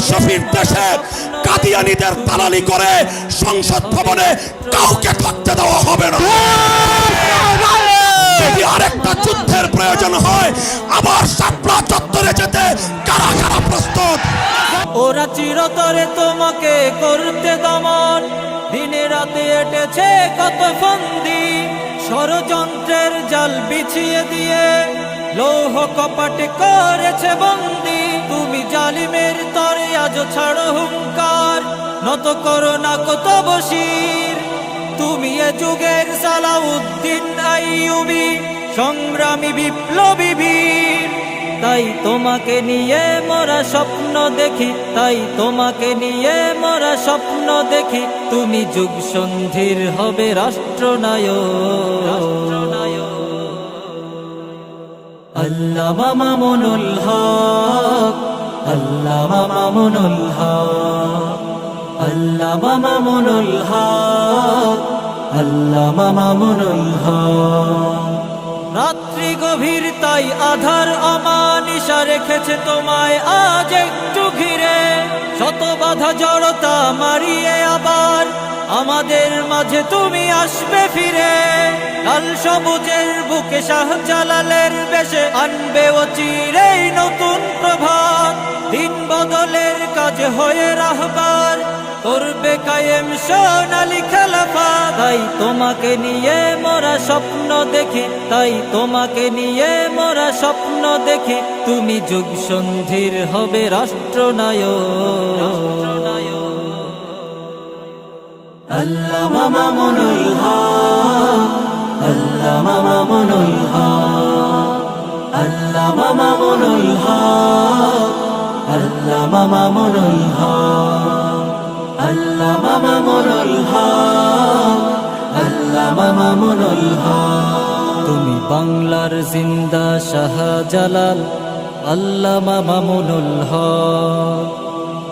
শফির দেশে কাদিয়ানীদের দালালি করে সংসদ ভবনে কাউকে থাকতে দেওয়া হবে না। যদি আরেকটা যুদ্ধের প্রয়োজন হয় আবার শাপলা চত্বরে যেতে কারা কারা প্রস্তুত? ওরা চিরতরে তোমাকে করতে দমন, দিনে রাতে এটেছে কত ফন্দি, ষড়যন্ত্রের জাল বিছিয়ে দিয়ে লৌহ কপাটে করেছে বন্দি। তুমি জালিমের তরে আজ ছাড়ো হুঙ্কার, নত করো না কত বশির। তুমি এ যুগের সালাউদ্দিন আইয়ুবী, সংগ্রামী বিপ্লবী বীর। তাই তোমাকে নিয়ে মোরা স্বপ্ন দেখি, তাই তোমাকে নিয়ে মোরা স্বপ্ন দেখি। তুমি যুগ সন্ধির হবে রাষ্ট্রনায়ক। আল্লামা মামুনুল হক, আল্লামা মামুনুল হক, আল্লামা মামুনুল হক, আল্লামা মামুনুল হক। রাত্রি গভীর তাই আধার অমানিশা রেখেছে তোমায় আজ একটু ঘিরে, শত বাধা জড়তা মারিয়ে আবার আমাদের মাঝে তুমি আসবে ফিরে। লাল সবুজের বুকে শাহজালালের বেশে আনবে অচিরেই নতুন প্রভাত। দিন বদলের কাজ হয়ে রাহবার করবে কায়েম সোনালী খেলাফত। তাই তোমাকে নিয়ে মোরা স্বপ্ন দেখি, তাই তোমাকে নিয়ে মোরা স্বপ্ন দেখি। তুমি যুগ সন্ধির হবে রাষ্ট্রনায়ক। আল্লামা মামুনুল হক, আল্লামা মামুনুল হক, আল্লামা মামুনুল হক, আল্লামা মামুনুল হক, আল্লামা মামুনুল হক, আল্লামা মামুনুল হক। তুমি বাংলার জিন্দা শাহজালাল আল্লামা মামুনুল হক।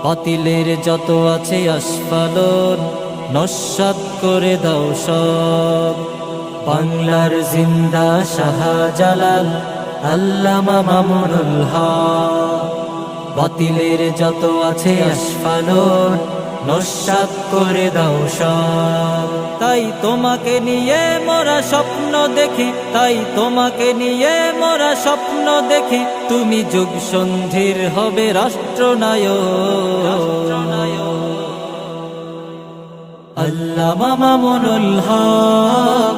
বাতিলের যত আছে আস্ফালন নস্যাৎ করে দাও সব। বাংলার জিন্দা শাহজালাল আল্লামা মামুনুল হক। বাতিলের যত আছে আস্ফালন নস্যাৎ করে দাও সব। তাই তোমাকে নিয়ে মোরা স্বপ্ন দেখি, তাই তোমাকে নিয়ে মোরা স্বপ্ন দেখি। তুমি যুগ সন্ধির হবে রাষ্ট্রনায়ক। আল্লামা মামুনুল হক,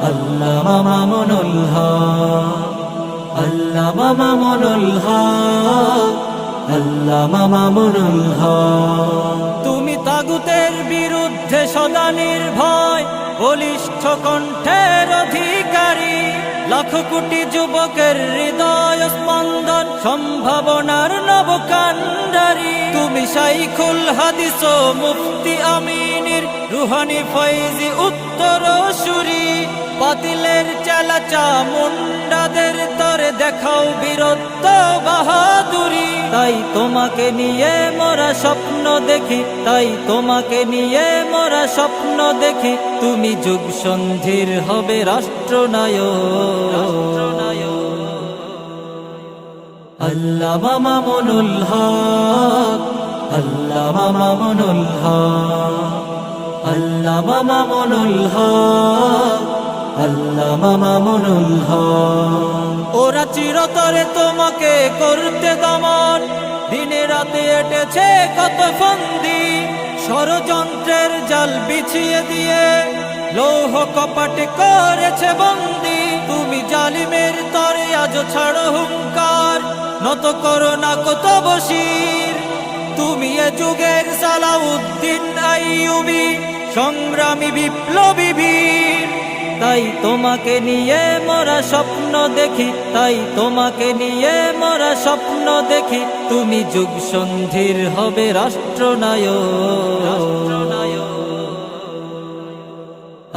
আল্লামা মামুনুল হক, আল্লামা মামুনুল হক, আল্লামা মামুনুল হক। তুমি তাগুতের বিরুদ্ধে সদা নির্ভয়, বলিষ্ঠ কণ্ঠের অধিকারী। লাখ কোটি যুবকের হৃদয় স্পন্দন, সম্ভাবনার নবকান্ডারী। তুমি শাইখুল হাদিস ও মুফতি আমিনীর রুহানি ফয়জি উত্তরসূরি। বাতিলের চালাচা মুন্ডাদের তরে দেখাও বীরত্ব বাহাদুরি। তাই তোমাকে নিয়ে মোরা স্বপ্ন দেখি, তাই তোমাকে নিয়ে মোরা স্বপ্ন দেখি। তুমি যুগ সন্ধির হবে রাষ্ট্রনায়ক। আল্লামা মামুনুল হক, আল্লামা মামুনুল হক, আল্লামা মামুনুল হক, আল্লামা মামুনুল হক। ওরা চিরতরে তোমাকে করতে দমন, দিনে রাতে এটেছে কত ফন্দি, ষড়যন্ত্রের জাল বিছিয়ে দিয়ে লৌহ কপাটে করেছে বন্দি। তুমি জালিমের তরে আজ ছাড়ো হুঙ্কার, নত করো না কত বশির। তুমি এ যুগের সালাউদ্দিন আইয়ুবী, সংগ্রামী বিপ্লবী বীর। তাই তোমাকে নিয়ে মোরা স্বপ্ন দেখি, তাই তোমাকে নিয়ে মোরা স্বপ্ন দেখি। তুমি যুগ সন্ধির হবে রাষ্ট্রনায়ক।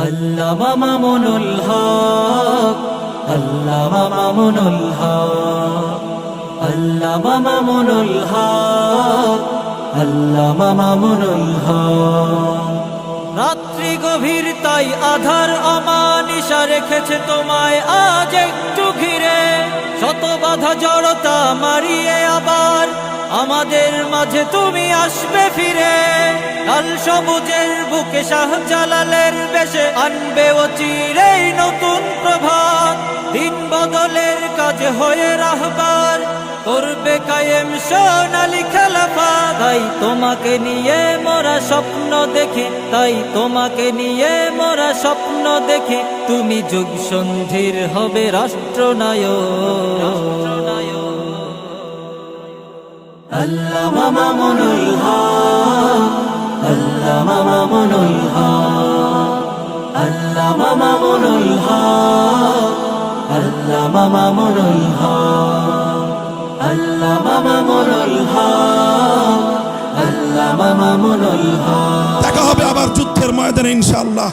আল্লামা মামুনুল হক, আল্লামা মামুনুল হক, আল্লামা মামুনুল হক, আল্লামা মামুনুল হক। রাত্রি গভীর তাই আধার অমানিশা রেখেছে তোমায় আজ একটু ঘিরে, শত বাধা জড়তা মারিয়ে আবার আমাদের মাঝে তুমি আসবে ফিরে, লাল সবুজের বুকে শাহজালালের বেশে আনবে ও চিরেই নতুন প্রভাত। দিন বদলের কাজে হয়ে রাহবার করবে কায়েম সোনালী খেলাফত। তাই তোমাকে নিয়ে মোরা স্বপ্ন দেখি, তাই তোমাকে নিয়ে মোরা স্বপ্ন দেখি, তুমি যুগ সন্ধির হবে রাষ্ট্রনায়ক। আল্লামা মামুনুল হক, আল্লামা মামুনুল হক, আল্লামা মামুনুল হক, আল্লামা মামুনুল হক, আল্লামা মামুনুল হক, আল্লামা মামুনুল হক। দেখা হবে আবার যুদ্ধের ময়দানে ইনশাআল্লাহ।